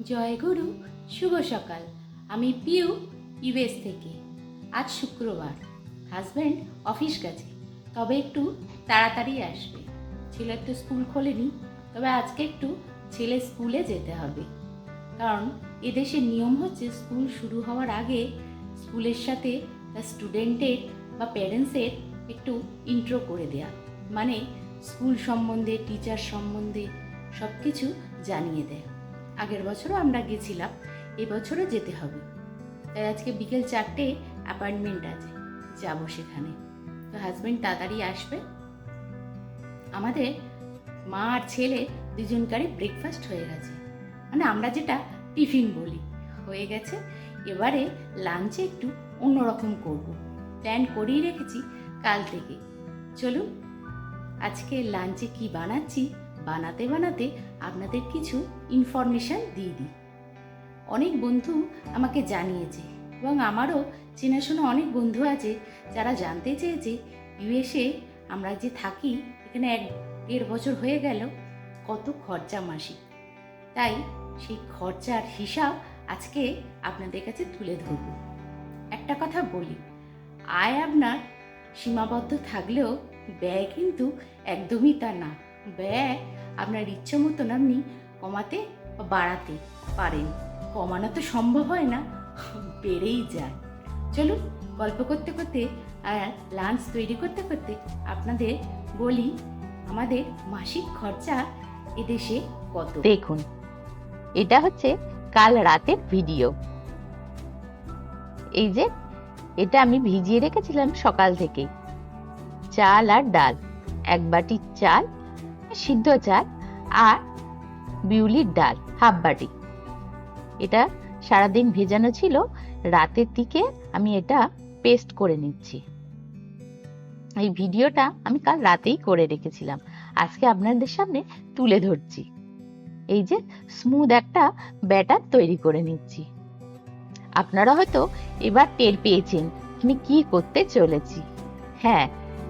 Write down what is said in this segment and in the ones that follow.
জয় গুরু, শুভ সকাল। আমি পিউ, ইউএস থেকে। আজ শুক্রবার, হাজব্যান্ড অফিস গেছে, তবে একটু তাড়াতাড়ি আসবে। ছেলের তো স্কুল খোলেনি, তবে আজকে একটু ছেলে স্কুলে যেতে হবে। কারণ এদেশের নিয়ম হচ্ছে স্কুল শুরু হওয়ার আগে স্কুলের সাথে তার স্টুডেন্টের বা প্যারেন্টসের একটু ইন্ট্রো করে দেয়া, মানে স্কুল সম্বন্ধে, টিচার সম্বন্ধে সব কিছু জানিয়ে দেয়। আগের বছরও আমরা গেছিলাম, এবছরও যেতে হবে। তাই আজকে বিকেল 4টে অ্যাপয়েন্টমেন্ট আছে, যাবো সেখানে। তো হাজব্যান্ড তাড়াতাড়ি আসবে। আমাদের মা আর ছেলে দুজনকারই ব্রেকফাস্ট হয়ে গেছে, মানে আমরা যেটা টিফিন বলি, হয়ে গেছে। এবারে লাঞ্চে একটু অন্যরকম করব, প্ল্যান করেই রেখেছি কাল থেকে। চলুন আজকে লাঞ্চে কি বানাচ্ছি, বানাতে বানাতে আপনাদের কিছু ইনফরমেশান দিয়ে দিই। অনেক বন্ধু আমাকে জানিয়েছে, এবং আমারও চেনাশোনা অনেক বন্ধু আছে যারা জানতে চেয়েছে ইউএসএ আমরা যে থাকি, এখানে 1-1.5 বছর হয়ে গেল, কত খরচা মাসিক। তাই সেই খরচার হিসাব আজকে আপনাদের কাছে তুলে ধরব। একটা কথা বলি, আয় আপনার সীমাবদ্ধ থাকলেও ব্যয় কিন্তু একদমই তা না। ব্যয় আপনার ইচ্ছে মতন আপনি কমাতে বা বাড়াতে পারেন। কমানো তো সম্ভব হয় না, বেড়েই যায়। চলুন গল্প করতে করতে আর লাঞ্চ তৈরি করতে করতে আপনাদের বলি আমাদের মাসিক খরচা এদেশে কত। দেখুন, এটা হচ্ছে কাল রাতের ভিডিও। এই যে এটা আমি ভিজিয়ে রেখেছিলাম সকাল থেকে। চাল আর ডাল, 1 বাটি চাল, সিদ্ধ চাল, আর বিউলির ডাল 1/2 বাটি। এটা সারাদিন ভেজানো ছিল, রাতের দিকে আমি এটা পেস্ট করে নিচ্ছি। এই ভিডিওটা আমি কাল রাতেই করে রেখেছিলাম, আজকে আপনাদের সামনে তুলে ধরছি। এই যে স্মুথ একটা ব্যাটার তৈরি করে নিচ্ছি। আপনারা হয়তো এবার টের পেয়েছেন আমি কি করতে চলেছি। হ্যাঁ,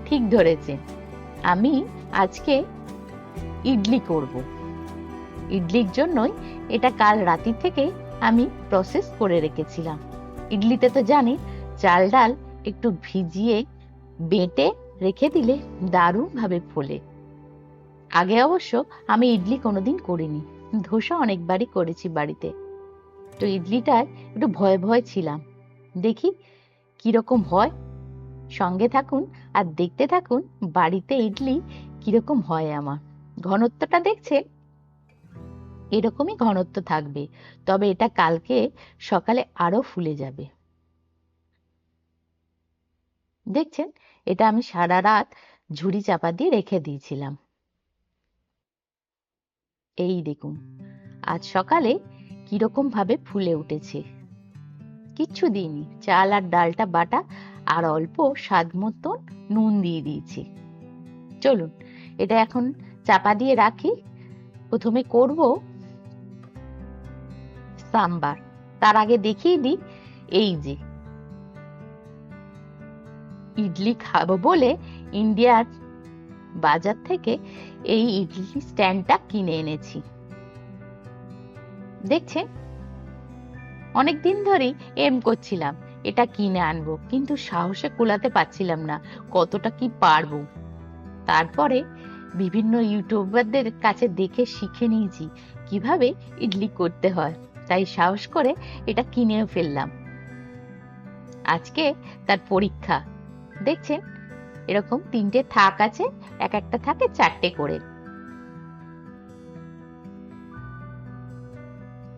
ঠিক ধরেছেন, আমি আজকে ইডলি করব। ইডলির জন্যই এটা কাল রাতি থেকে আমি প্রসেস করে রেখেছিলাম। ইডলিতে তো জানি চাল ডাল একটু ভিজিয়ে বেটে রেখে দিলে দারুণভাবে ফোলে। আগে অবশ্য আমি ইডলি কোনোদিন করিনি, ধোসা অনেকবারই করেছি বাড়িতে। তো ইডলিটায় একটু ভয় ভয় ছিলাম, দেখি কিরকম হয়। সঙ্গে থাকুন আর দেখতে থাকুন বাড়িতে ইডলি কিরকম হয় আমার। ঘনত্বটা দেখছে, এরকমই ঘনত্ব থাকবে, তবে এটা কালকে সকালে আরো ফুলে যাবে। দেখছেন, এটা আমি সারা রাত ঝুড়ি চাপা দিয়ে রেখে দিয়েছিলাম। এই দেখুন আজ সকালে কিরকম ভাবে ফুলে উঠেছে। কিচ্ছু দিইনি, চাল আর ডালটা বাটা আর অল্প স্বাদ মতন নুন দিয়ে দিয়েছি। চলুন এটা এখন চাপা দিয়ে রাখি। প্রথমে করব সাম্বার। তার আগে দেখিয়ে দিই, এই যে ইডলি খাবো বলে ইন্ডিয়ার বাজার থেকে এই ইডলি স্ট্যান্ডটা কিনে এনেছি। দেখছেন, অনেকদিন ধরেই এম করছিলাম এটা কিনে আনবো, কিন্তু সাহসে কুলাতে পারছিলাম না কতটা কি পারবো। তারপরে বিভিন্ন ইউটিউবারদের কাছে দেখে শিখে নিয়েছি কিভাবে ইডলি করতে হয়, তাই সাহস করে এটা কিনেও ফেললাম। আজকে তার পরীক্ষা। দেখছেন, এরকম 3টে থাক আছে, এক একটা থাকে 4টে করে।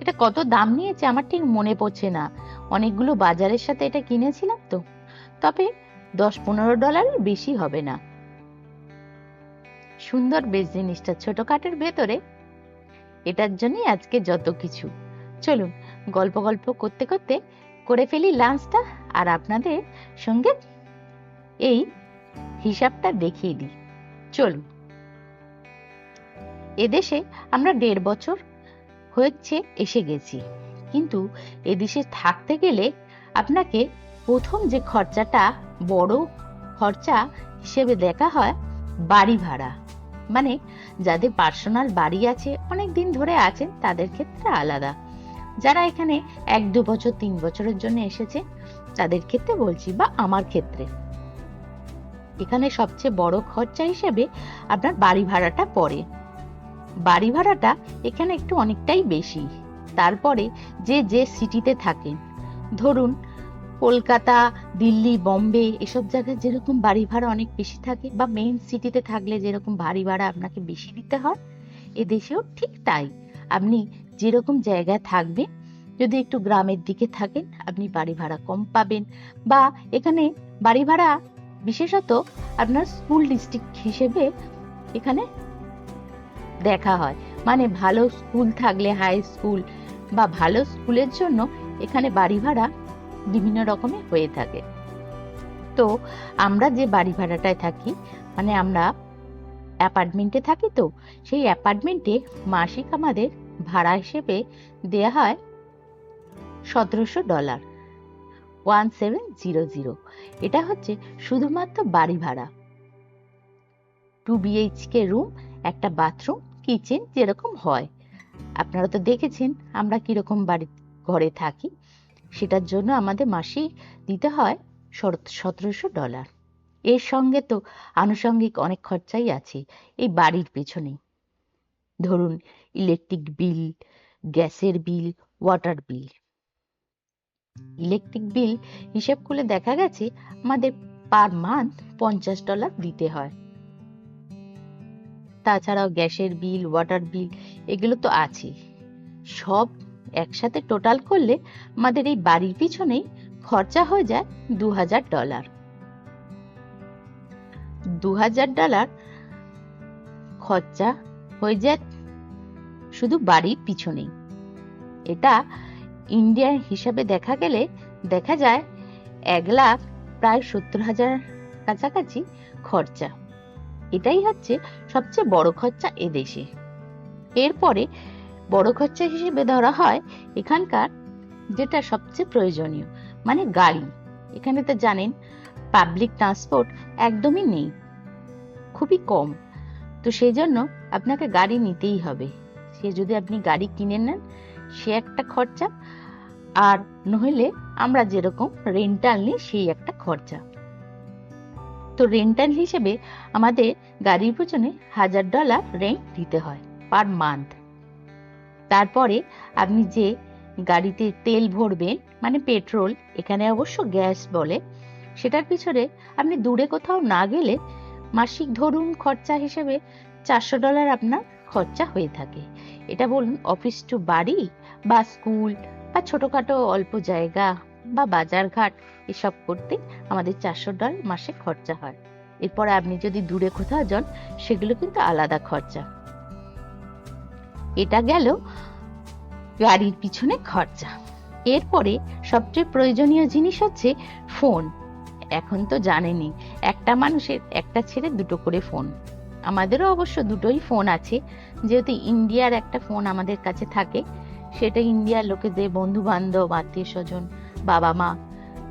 এটা কত দাম নিয়েছে আমার ঠিক মনে পড়ছে না, অনেকগুলো বাজারের সাথে এটা কিনেছিলাম তো, তবে $10-15 বেশি হবে না। সুন্দর বেশ জিনিসটা, ছোটখাটের ভেতরে, এটার জন্যই আজকে যত কিছু। চলুন গল্প গল্প করতে করতে করে ফেলি লাঞ্চটা, আর আপনাদের সঙ্গে এই হিসাবটা দেখিয়ে দিই। চলুন, এদেশে আমরা 1.5 বছর হচ্ছে এসে গেছি, কিন্তু এদেশে থাকতে গেলে আপনাকে প্রথম যে খরচাটা বড় খরচা হিসেবে দেখা হয় বাড়ি ভাড়া। মানে যাদের পার্সোনাল বাড়ি আছে, অনেক দিন ধরে আছেন, তাদের ক্ষেত্রে আলাদা। যারা এখানে 1-2 বছর 3 বছরের জন্য এসেছে তাদের ক্ষেত্রে বলছি, বা আমার ক্ষেত্রে। এখানে সবচেয়ে বড় খরচা হিসেবে আপনার বাড়ি ভাড়াটা পড়ে। বাড়ি ভাড়াটা এখানে একটু অনেকটাই বেশি। তারপরে যে সিটিতে থাকেন, ধরুন কলকাতা, দিল্লি, বম্বে এসব জায়গায় যেরকম বাড়ি ভাড়া অনেক বেশি থাকে, বা মেইন সিটিতে থাকলে যেরকম বাড়ি ভাড়া আপনাকে বেশি দিতে হয়, এদেশেও ঠিক তাই। আপনি যেরকম জায়গায় থাকবেন, যদি একটু গ্রামের দিকে থাকেন আপনি বাড়ি ভাড়া কম পাবেন। বা এখানে বাড়ি ভাড়া বিশেষত আপনার স্কুল ডিস্ট্রিক্ট হিসেবে এখানে দেখা হয়, মানে ভালো স্কুল থাকলে, হাই স্কুল বা ভালো স্কুলের জন্য এখানে বাড়ি ভাড়া বিভিন্ন রকমের হয়ে থাকে। তো আমরা যে বাড়ি ভাড়াটায় থাকি, মানে আমরা অ্যাপার্টমেন্টে থাকি, তো সেই অ্যাপার্টমেন্টে মাসিক আমাদের ভাড়া হিসেবে দেয়া হয় $1700, 1700। এটা হচ্ছে শুধুমাত্র বাড়ি ভাড়া। 2 BHK রুম, একটা বাথরুম, কিচেন যেরকম হয়। আপনারা তো দেখেছেন আমরা কিরকম বাড়ি ঘরে থাকি, সেটার জন্য আমাদের মাসিক দিতে হয় $1700। এর সঙ্গে তো আনুষঙ্গিক অনেক খরচাই আছে এই বাড়ির পেছনে। ধরুন ইলেকট্রিক বিল, গ্যাসের বিল, ওয়াটার বিল। ইলেকট্রিক বিল হিসেব করলে দেখা গেছে আমাদের পার মান্থ $50 দিতে হয়। তাছাড়াও গ্যাসের বিল, ওয়াটার বিল এগুলো তো আছে। সব একসাথে টোটাল করলে আমাদের এই বাড়ির পিছনেই খরচা হয়ে যায় $2000। $2000 খরচা হয়ে যায় শুধু বাড়ির পিছনেই। এটা ইন্ডিয়ান হিসাবে দেখা গেলে দেখা যায় 1,70,000 কাছাকাছি খরচা। এটাই হচ্ছে সবচেয়ে বড় খরচা এদেশে। এরপরে বড় খরচা হিসেবে ধরা হয় এখানকার যেটা সবচেয়ে প্রয়োজনীয়, মানে গাড়ি। এখানে তো জানেন পাবলিক ট্রান্সপোর্ট একদমই নেই, খুবই কম। তো সেই জন্য আপনাকে গাড়ি নিতেই হবে। সে যদি আপনি গাড়ি কিনে নেন সে একটা খরচা, আর নইলে আমরা যেরকম রেন্টাল নিই সেই একটা খরচা। তো রেন্টাল হিসেবে আমাদের গাড়ির পিছনে $1000 রেন্ট দিতে হয় পার মান্থ। তারপরে আপনি যে গাড়িতে তেল ভরবেন, মানে পেট্রোল, এখানে অবশ্য গ্যাস বলে, সেটার পিছনে আপনি দূরে কোথাও না গেলে মাসিক ধরুন খরচা হিসেবে $400 আপনার খরচা হয়ে থাকে। এটা বলুন অফিস টু বাড়ি বা স্কুল বা ছোটখাটো অল্প জায়গা বা বাজারঘাট এসব করতে আমাদের $400 মাসে খরচা হয়। এরপরে আপনি যদি দূরে কোথাও যান সেগুলো কিন্তু আলাদা খরচা। এটা গেল গাড়ির পিছনে খরচা। এরপরে সবচেয়ে প্রয়োজনীয় জিনিস হচ্ছে ফোন। এখন তো জানেনই একটা মানুষের একটা ছেড়ে দুটো করে ফোন। আমাদেরও অবশ্য দুটোই ফোন আছে, যেহেতু ইন্ডিয়ার একটা ফোন আমাদের কাছে থাকে, সেটা ইন্ডিয়ার লোকেদের বন্ধু বান্ধব, আত্মীয় স্বজন, বাবা মা,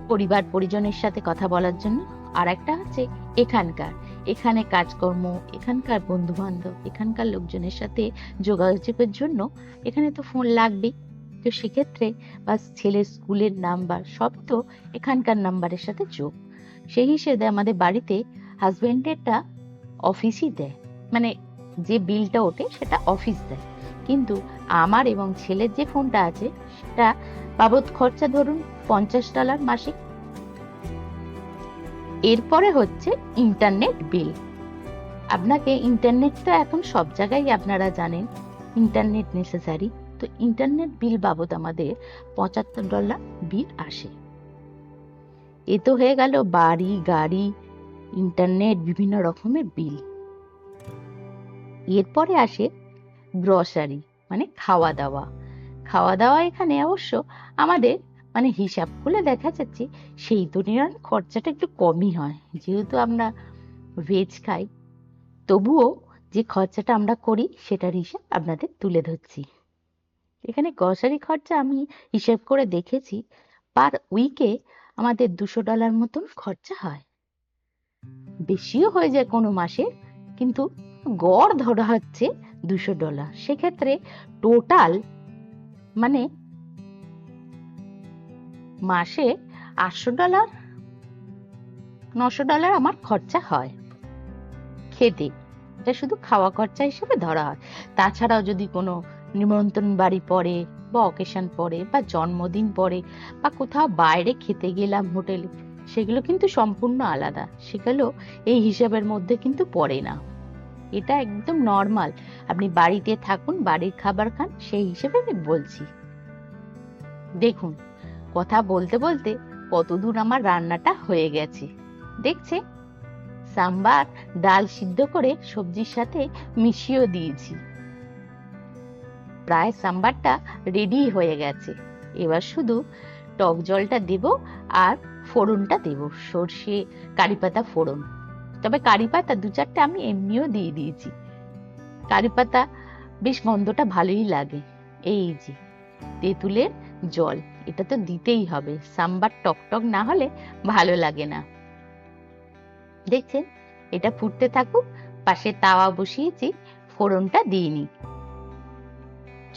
পরিবার পরিজনের সাথে কথা বলার জন্য। আর একটা হচ্ছে এখানে কাজকর্ম, এখানকার বন্ধু বান্ধব, এখানকার লোকজনের সাথে যোগাযোগের জন্য এখানে তো ফোন লাগবেই। তো সেক্ষেত্রে বা ছেলের স্কুলের নাম্বার সব তো এখানকার নাম্বারের সাথে যোগ। সেই হিসেবে আমাদের বাড়িতে হাজবেন্ডেরটা অফিসই দেয়, মানে যে বিলটা ওঠে সেটা অফিস দেয়, কিন্তু আমার এবং ছেলের যে ফোনটা আছে সেটা বাবদ খরচা ধরুন $50 মাসিক। এরপরে হচ্ছে ইন্টারনেট বিল। আপনাকে ইন্টারনেট তো এখন সব জায়গায় আপনারা জানেন ইন্টারনেট নেসেসারি। তো ইন্টারনেট বিল বাবদ আমাদের $75 বিল আসে। এ তো হয়ে গেল বাড়ি, গাড়ি, ইন্টারনেট, বিভিন্ন রকমের বিল। এরপরে আসে গ্রসারি, মানে খাওয়া দাওয়া। খাওয়া দাওয়া এখানে অবশ্য আমাদের মানে হিসাব করলে দেখা যাচ্ছে সেই তুলনায় খরচাটা একটু কমই হয়, যেহেতু আমরা ভেজ খাই। তবুও যে খরচাটা আমরা করি সেটার হিসাব আপনাদের তুলে ধরছি। এখানে গ্রসারি খরচা আমি হিসাব করে দেখেছি, পার উইকে আমাদের $200 মতন খরচা হয়। বেশিও হয়ে যায় কোনো মাসে, কিন্তু গড় ধরা হচ্ছে $200। সেক্ষেত্রে টোটাল মানে মাসে $800 $900 আমার খরচা হয় খেতে। এটা শুধু খাওয়া খরচা হিসেবে ধরা হয়। তাছাড়াও যদি কোনো নিমন্ত্রণ বাড়ি পড়ে বা অকেশন পড়ে বা জন্মদিন পড়ে বা কোথাও বাইরে খেতে গেলাম হোটেলে, সেগুলো কিন্তু সম্পূর্ণ আলাদা, সেগুলো এই হিসাবের মধ্যে কিন্তু পড়ে না। এটা একদম নর্মাল, আপনি বাড়িতে থাকুন, বাড়ির খাবার খান, সেই হিসেবে আমি বলছি। দেখুন, কথা বলতে বলতে কতদূর আমার রান্নাটা হয়ে গেছে দেখছে। সাম্বার ডাল সিদ্ধ করে সবজির সাথে মিশিয়ে দিয়েছি। প্রায় সাম্বারটা রেডি হয়ে গেছে। এবার শুধু টক জলটা দেব আর ফোড়নটা দেব, সর্ষে কারি পাতা ফোড়ন। তবে কারি পাতা 2-4টে আমি এমনিও দিয়ে দিয়েছি। কারি পাতা বেশ গন্ধটা ভালোই লাগে। এই যে তেঁতুলের জল, এটা তো দিতেই হবে, সাম্বার টকটক না হলে ভালো লাগে না। দেখছেন, এটা ফুটতে থাকুক, পাশে তাওয়া বসিয়েছি, ফোড়নটা দিয়ে নিই।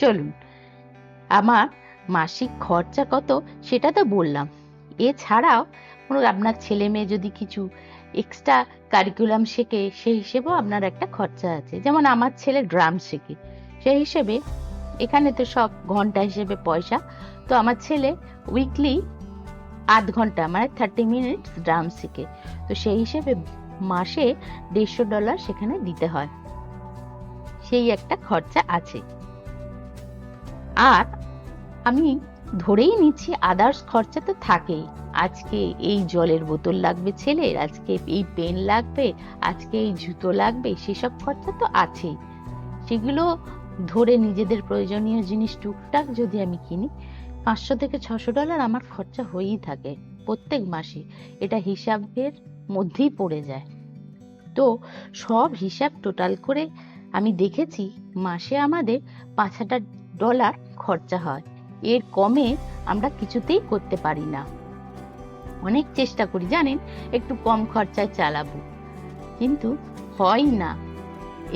চলুন, আমার মাসিক খরচা কত সেটা তো বললাম। এছাড়াও কোনো আপনার ছেলে মেয়ে যদি কিছু এক্সট্রা কারিকুলাম শেখে, সেই হিসেবেও আপনার একটা খরচা আছে। যেমন আমার ছেলে ড্রাম শেখে, সেই হিসেবে এখানে তো সব ঘন্টা হিসেবে পয়সা, তো আমার ছেলে উইকলি আধ ঘন্টা মানে 30 মিনিটস ড্রাম শেখে, তো সেই হিসেবে মাসে $150 সেখানে দিতে হয়, সেই একটা খরচা আছে। আর আমি ধরেই নিচ্ছি আদার্স খরচা তো থাকেই। আজকে এই জলের বোতল লাগবে ছেলের, আজকে এই পেন লাগবে, আজকে এই জুতো লাগবে, সেসব খরচা তো আছেই। সেগুলো ধরে নিজেদের প্রয়োজনীয় জিনিস টুকটাক যদি আমি কিনি, $500 থেকে $600 আমার খরচা হয়েই থাকে প্রত্যেক মাসে। এটা হিসাবের মধ্যেই পড়ে যায়। তো সব হিসাব টোটাল করে আমি দেখেছি মাসে আমাদের $5,000 খরচা হয়। এর কমে আমরা কিছুতেই করতে পারি না। অনেক চেষ্টা করি জানেন একটু কম খরচায় চালাবো, কিন্তু হয় না।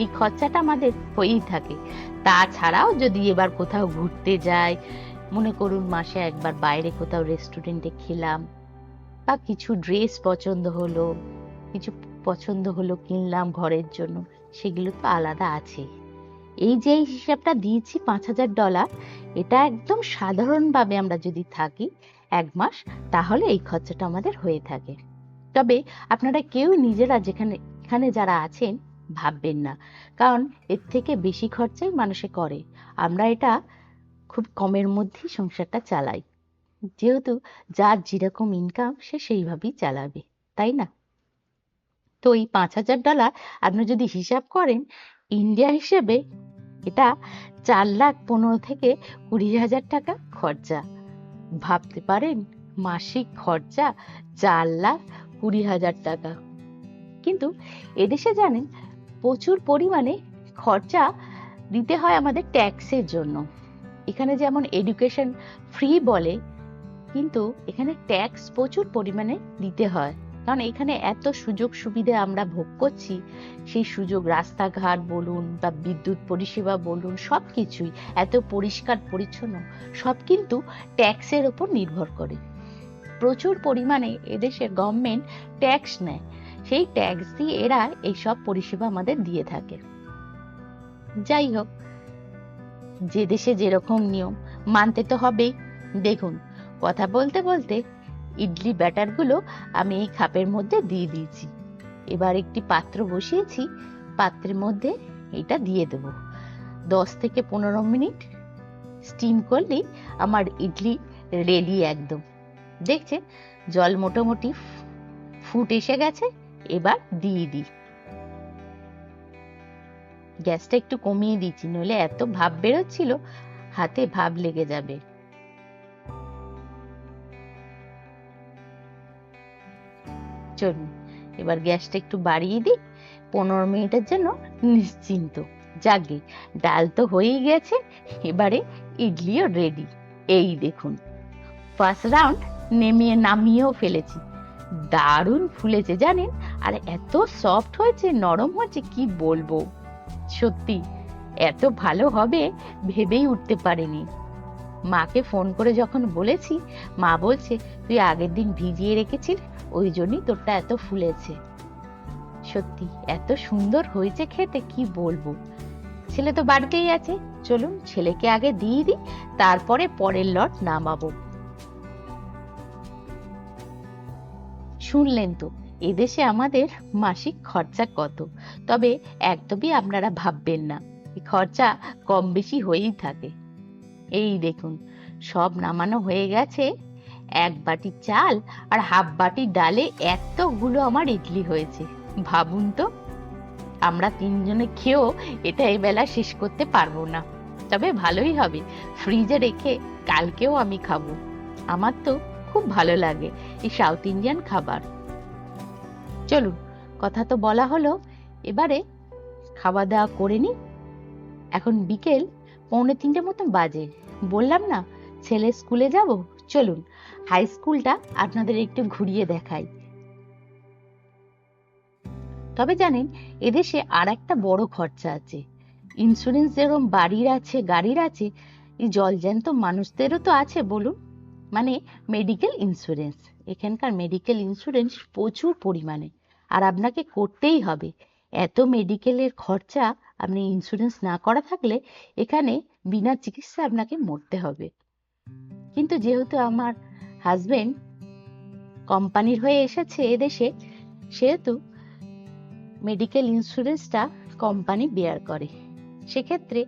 এই খরচাটা আমাদের হয়েই থাকে। তাছাড়াও যদি এবার কোথাও ঘুরতে যাই, মনে করুন মাসে একবার বাইরে কোথাও রেস্টুরেন্টে খেলাম, বা কিছু ড্রেস পছন্দ হলো, কিছু পছন্দ হলো কিনলাম ঘরের জন্য, সেগুলো তো আলাদা আছে। এই যে হিসাবটা দিয়েছি $5,000, এটা একদম সাধারণভাবে আমরা যদি থাকি 1 মাস, তাহলে এই খরচাটা আমাদের হয়ে থাকে। তবে আপনারা কেউ নিজেরা এখানে যারা আছেন ভাববেন না, কারণ এর থেকে বেশি খরচাই মানুষে করে। আমরা এটা খুব কমের মধ্যেই সংসারটা চালাই, যেহেতু যার যেরকম ইনকাম সে সেইভাবেই চালাবে, তাই না? তো এই $5,000 আপনি যদি হিসাব করেন ইন্ডিয়া হিসেবে, এটা 4,15,000 থেকে 20,000 টাকা খরচা। ভাবতে পারেন মাসিক খরচা 4,20,000 টাকা। কিন্তু এদেশে জানেন প্রচুর পরিমাণে খরচা দিতে হয় আমাদের ট্যাক্সের জন্য। এখানে যেমন এডুকেশন ফ্রি বলে, কিন্তু এখানে ট্যাক্স প্রচুর পরিমাণে দিতে হয়, কারণ এখানে এত সুযোগ সুবিধা আমরা ভোগ করছি। সেই সুযোগ, রাস্তাঘাট বলুন বা বিদ্যুৎ পরিষেবা বলুন, সবকিছুই এত পরিষ্কার পরিচ্ছন্ন, সব কিন্তু ট্যাক্সের উপর নির্ভর করে। প্রচুর পরিমাণে এদেশের গভর্নমেন্ট ট্যাক্স নেয়, সেই ট্যাক্স দিয়ে এরা এইসব পরিষেবা আমাদের দিয়ে থাকে। যাই হোক, যে দেশে যেরকম নিয়ম মানতে তো হবেই। দেখুন, কথা বলতে বলতে ইডলি ব্যাটারগুলো আমি এই খাপের মধ্যে দিয়ে দিয়েছি। এবার একটি পাত্র বসিয়েছি, পাত্রের মধ্যে এটা দিয়ে দেব। 10 থেকে 15 মিনিট স্টিম করলেই আমার ইডলি রেডি একদম। দেখছেন জল মোটামুটি ফুট এসে গেছে, এবার দিয়ে দিই। গ্যাসটা একটু কমিয়ে দিচ্ছি, নইলে এত ভাপ বেরোচ্ছিল হাতে ভাপ লেগে যাবে। চলুন এবার গ্যাসটা একটু বাড়িয়ে দিই, 15 মিনিটের জন্য নিশ্চিন্ত। যাকে ডাল তো হয়েই গেছে, এবারে ইডলিও রেডি। এই দেখুন, ফার্স্ট রাউন্ড নামিয়েও ফেলেছি। দারুণ ফুলেছে জানেন, আর এত সফট হয়েছে, নরম হয়েছে, কি বলবো। সত্যি এত ভালো হবে ভেবেই উঠতে পারিনি। মাকে ফোন করে যখন বলেছি, মা বলছে তুই আগের দিন ভিজিয়ে রেখেছিস, ওই জন্যই তোরটা এত ফুলেছে। সত্যি এত সুন্দর হয়েছে খেতে, কি বলবো। ছেলে তো বাড়িতেই আছে, চলুন ছেলেকে আগে দিয়ে দিই, তারপরে পরের লট নামাবো। শুনলেন তো এদেশে আমাদের মাসিক খরচা কত, তবে একদমই আপনারা ভাববেন না, এই খরচা কম বেশি হয়েই থাকে। এই দেখুন সব নামানো হয়ে গেছে, 1 বাটি চাল আর হাফ বাটি ডালে এতগুলো আমার ইডলি হয়েছে, ভাবুন তো। আমরা 3 জনে খেয়েও এটা এবেলা শেষ করতে পারবো না, তবে ভালোই হবে, ফ্রিজে রেখে কালকেও আমি খাবো। আমার তো খুব ভালো লাগে এই সাউথ ইন্ডিয়ান খাবার। চলুন, কথা তো বলা হলো, এবারে খাওয়া দাওয়া করে নি। এখন বিকেল 2:45 মতন বাজে, বললাম না ছেলে স্কুলে যাব, চলুন হাই স্কুলটা আপনাদের একটু ঘুরিয়ে দেখাই। তবে জানেন এদেশে আর একটা বড় খরচা আছে, ইন্স্যুরেন্স যেরকম বাড়ির আছে গাড়ির আছে, এই জলজ্যান্ত মানুষদেরও তো আছে বলুন, মানে মেডিকেল ইন্স্যুরেন্স। এখানকার মেডিকেল ইন্স্যুরেন্স প্রচুর পরিমাণে, আর আপনাকে করতেই হবে। এত মেডিকেলের খরচা, আপনি ইন্স্যুরেন্স না করা থাকলে এখানে বিনা চিকিৎসা আপনাকে মরতে হবে। কিন্তু যেহেতু আমার হাজবেন্ড কোম্পানির হয়ে এসেছে এদেশে, সেহেতু মেডিকেল ইন্স্যুরেন্সটা কোম্পানি বেয়ার করে, সেক্ষেত্রে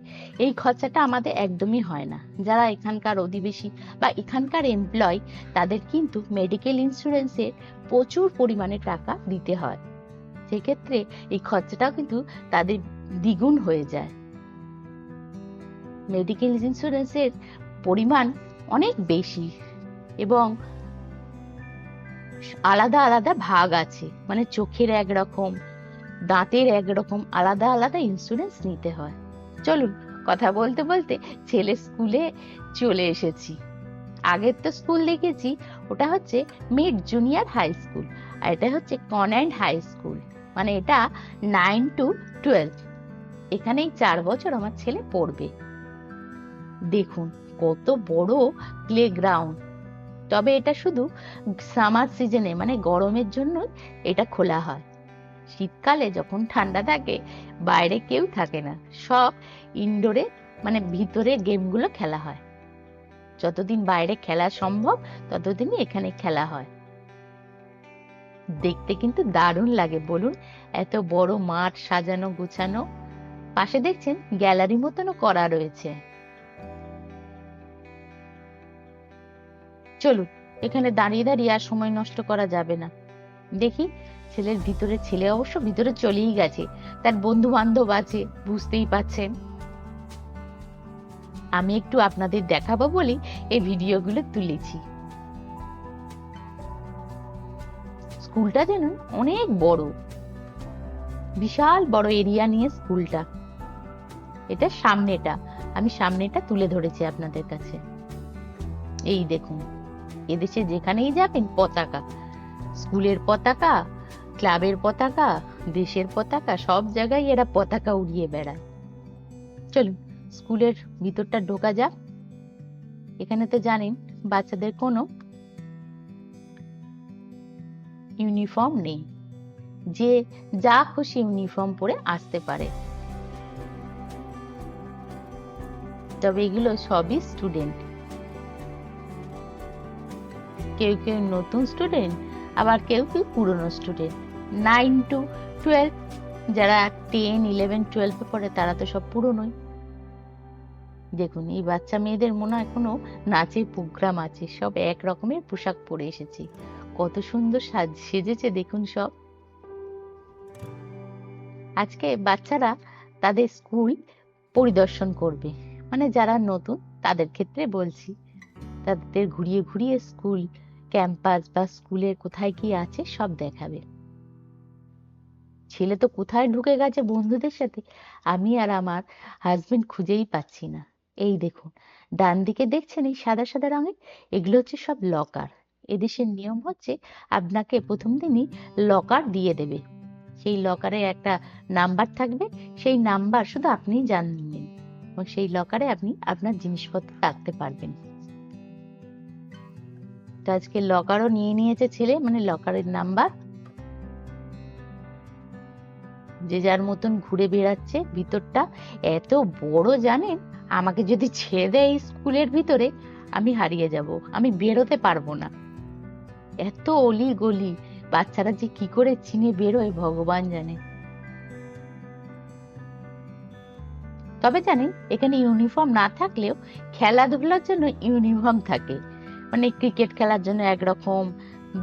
এই খরচাটা আমাদের একদমই হয় না। যারা এখানকার অধিবাসী বা এখানকার এমপ্লয়, তাদের কিন্তু মেডিকেল ইন্স্যুরেন্সের প্রচুর পরিমাণে টাকা দিতে হয়, সেক্ষেত্রে এই খরচাটাও কিন্তু তাদের দ্বিগুণ হয়ে যায়। মেডিকেল ইন্স্যুরেন্সের পরিমাণ অনেক বেশি এবং আলাদা আলাদা ভাগ আছে, মানে চোখের একরকম, দাঁতের একরকম, আলাদা আলাদা ইন্স্যুরেন্স নিতে হয়। চলুন, কথা বলতে বলতে ছেলে স্কুলে চলে এসেছি। আগের তো স্কুল দেখেছি, ওটা হচ্ছে মিড জুনিয়র হাই স্কুল, আর এটা হচ্ছে কনভেন্ট হাই স্কুল, মানে এটা 9 to 12। এখানেই 4 বছর আমার ছেলে পড়বে। দেখুন কত বড় প্লে গ্রাউন্ড, তবে এটা শুধু সামার সিজনে, মানে গরমের জন্য এটা খোলা হয়। শীতকালে যখন ঠান্ডা থাকে, বাইরে কেউ থাকে না, সব ইনডোরে, মানে ভিতরে গেমগুলো খেলা হয়। যতদিন বাইরে খেলা সম্ভব ততদিনই এখানে খেলা হয়। দেখতে কিন্তু দারুণ লাগে বলুন, এত বড় মাঠ সাজানো গোছানো, পাশে দেখছেন গ্যালারি মতনও করা রয়েছে। চলুন, এখানে দাঁড়িয়ে দাঁড়িয়ে আর সময় নষ্ট করা যাবে না। দেখি ছেলের ভিতরে, ছেলে অবশ্য ভিতরে চলেই গেছে, তার বন্ধু বান্ধব আছে, বুঝতেই পাচ্ছেন। আমি একটু আপনাদের দেখাবো বলে এই ভিডিওগুলো তুলেছি। স্কুলটা যেন অনেক বড়, বিশাল বড় এরিয়া নিয়ে স্কুলটা। এটা সামনেটা, আমি সামনেটা তুলে ধরেছি আপনাদের কাছে। এই দেখুন, এদেশে যেখানেই যাবেন পতাকা, স্কুলের পতাকা, ক্লাবের পতাকা, দেশের পতাকা, সব জায়গায় এরা পতাকা উড়িয়ে বেড়ায়। চলুন স্কুলের ভিতরটা ঢোকা যাক। এখানে তো জানেন বাচ্চাদের কোনো ইউনিফর্ম নেই, যে যা খুশি ইউনিফর্ম পরে আসতে পারে, তবে এগুলো সবই স্টুডেন্ট। কেউ কেউ নতুন স্টুডেন্ট, আবার কেউ কেউ পুরনো স্টুডেন্ট। 9 to 12, যারা 10, 11, 12 পড়ে তারা তো সব পুরনোই। দেখুন এই বাচ্চা মেয়েদের মনে হয় কোনো নাচের প্রোগ্রাম আছে, সব এক রকমের পোশাক পরে এসেছে, কত সুন্দর সেজেছে দেখুন সব। আজকে বাচ্চারা তাদের স্কুল পরিদর্শন করবে, মানে যারা নতুন তাদের ক্ষেত্রে বলছি, তাদের ঘুরিয়ে ঘুরিয়ে স্কুল ক্যাম্পাস বা স্কুলের কোথায় কি আছে সব দেখাবে। ছেলে তো কোথায় ঢুকে গেছে বন্ধুদের সাথে, আমি আর আমার হাজবেন্ড খুঁজেই পাচ্ছি না। এই দেখুন ডান দিকে দেখছেন এই সাদা সাদা রঙের, এগুলো হচ্ছে সব লকার। এদেশের নিয়ম হচ্ছে আপনাকে প্রথম দিনই লকার দিয়ে দেবে, সেই লকারে একটা নাম্বার থাকবে, সেই নাম্বার শুধু আপনিই জানবেন এবং সেই লকারে আপনি আপনার জিনিসপত্র রাখতে পারবেন। তো আজকে লকারও নিয়ে নিয়েছে ছেলে, মানে লকারের নাম্বার। যে যার মতন ঘুরে বেড়াচ্ছে। ভিতরটা এত বড় জানেন, আমাকে যদি ছেড়ে দেয় এই স্কুলের ভিতরে আমি হারিয়ে যাব, আমি বেরোতে পারবো না। এত অলি গলি, বাচ্চারা যে কি করে চিনে বেরোয় ভগবান জানে। তবে জানেন এখানে ইউনিফর্ম না থাকলেও খেলাধুলার জন্য ইউনিফর্ম থাকে। মানে ক্রিকেট খেলার জন্য একরকম,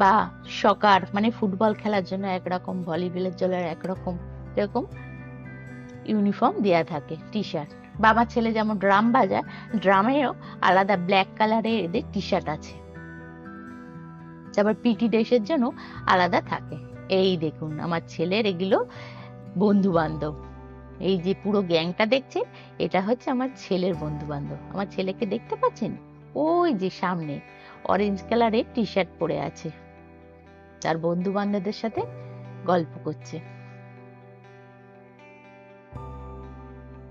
বা সকার মানে ফুটবল খেলার জন্য একরকম, ভলিবলের জন্য একরকম, এরকম ইউনিফর্ম দেয়া থাকে, টি শার্ট। বাবা ছেলে যেমন ড্রাম বাজায়, ড্রামেরও আলাদা ব্ল্যাক কালারের এদের টি শার্ট আছে। তারপর পিটি ড্রেসের জন্য আলাদা থাকে। এই দেখুন আমার ছেলের এগুলো বন্ধু বান্ধব। এই যে পুরো গ্যাংটা দেখছে, এটা হচ্ছে আমার ছেলের বন্ধু বান্ধব। আমার ছেলেকে দেখতে পাচ্ছেন, ওই যে সামনে অরেঞ্জ কালারের টি শার্ট পরে আছে, তার বন্ধু বান্ধবদের সাথে গল্প করছে।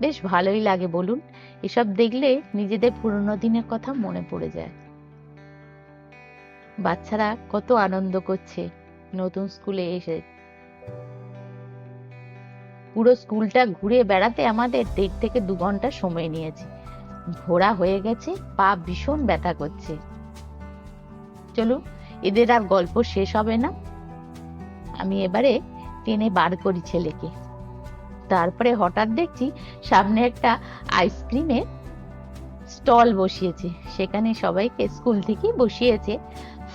বেশ ভালোই লাগে বলুন, এসব দেখলে নিজেদের পুরোনো দিনের কথা মনে পড়ে যায়। বাচ্চারা কত আনন্দ করছে নতুন স্কুলে এসে। পুরো স্কুলটা ঘুরে বেড়াতে আমাদের 1.5 থেকে 2 ঘন্টা সময় নিয়েছে। ঘোরা হয়ে গেছে, পা ভীষণ ব্যথা করছে। চলুন, এদের আর গল্প শেষ হবে না, আমি এবারে টেনে বার করি ছেলেকে। তারপরে হঠাৎ দেখছি সামনে একটা আইসক্রিমের স্টল বসিয়েছে, সেখানে সবাইকে স্কুল থেকে বসিয়েছে,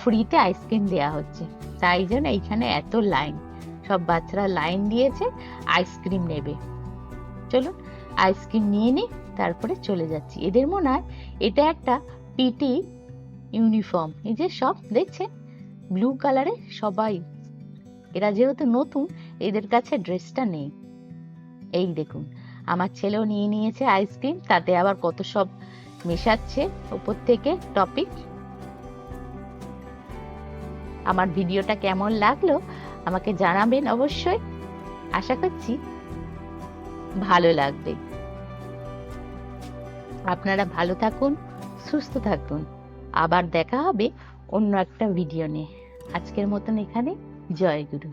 ফ্রিতে আইসক্রিম দেয়া হচ্ছে। তাই জন্য এইখানে এত লাইন, সব বাচ্চারা লাইন দিয়েছে আইসক্রিম নেবে। চলুন আইসক্রিম নিয়ে নিই, তারপরে চলে যাচ্ছি। এদের মনে হয় এটা একটা পিটি ইউনিফর্ম। এই যে সব দেখছে ব্লু কালারে সবাই, এরা যেহেতু নতুন এদের কাছে ড্রেসটা নেই। এই দেখুন আমার ছেলেও নিয়ে নিয়েছে আইসক্রিম, তাতে আবার কত সব মেশাচ্ছে উপর থেকে টপিক। আমার ভিডিওটা কেমন লাগলো আমাকে জানাবেন অবশ্যই, আশা করছি ভালো লাগবে। আপনারা ভালো থাকুন, সুস্থ থাকুন, আবার দেখা হবে অন্য একটা ভিডিও নিয়ে। আজকের মতন এখানে, জয় গুরু।